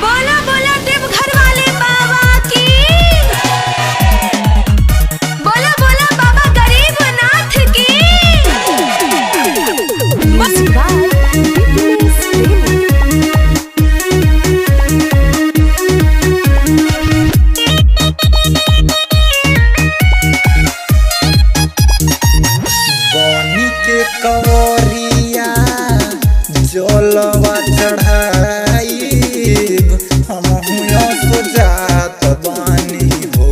बोला बोला देवघर वाले बाबा की। बोला बोला बाबा गरीबनाथ की। बनी के कवरिया जलवा चढ़ाई हम सोजात बानी हो।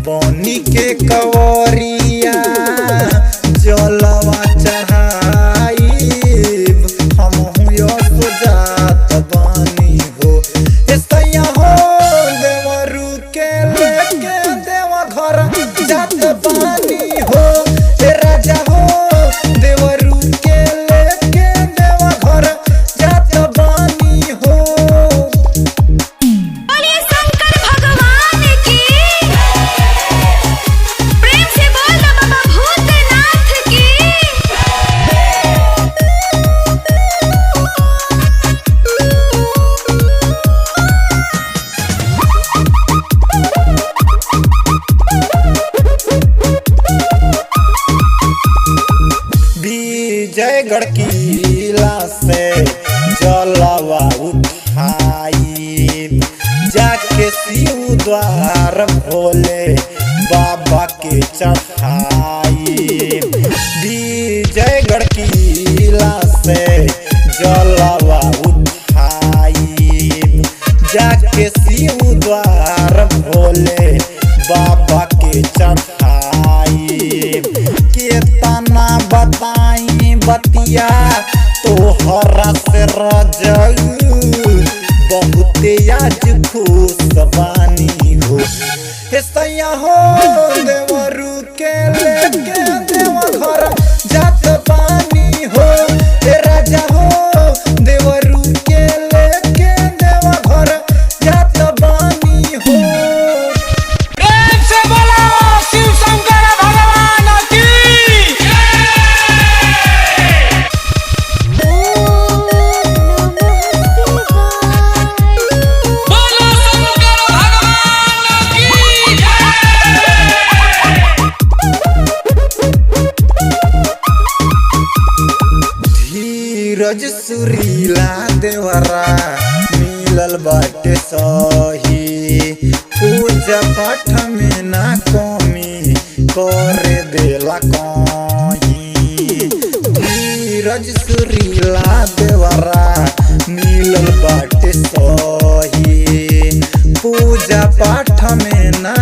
बनी के कवरिया जलवा चढ़ाई हम सोजात बानी हो। ऐसा हो देवरू के लेके देवा घर जात बानी हो। राजा हो देवरू के लेके देवा घर जात बानी हो। बोलिए शंकर भगवान की। प्रेम से बोल दो बाबा भूतनाथ की। विजयगढ़ किला से जलवा उठाई जाके शिव द्वार भोले बाबा के चढ़ाई। विजयगढ़ किला से जलवा उठाई जाके शिव द्वार भोले बाबा के चढ़ाई। केतना बताई बतिया तोहरा से रजऊ बहुते आज खुश बानी हो। ऐसा हो देवरू के लेके देवा घर जात बानी हो। राजा हो देवरू के लेके देवा घर जात बानी हो। प्रेम से बोलो शिव शंकर भगवान की। बोलो शंकर भगवान की धीरज सुरीला देवरा मिलल बाटे सही। पूजा पाठ में ना कमी करे देला कहीं। धीरज सुरीला देवरा मिलल बाटे सही। पूजा पाठ में ना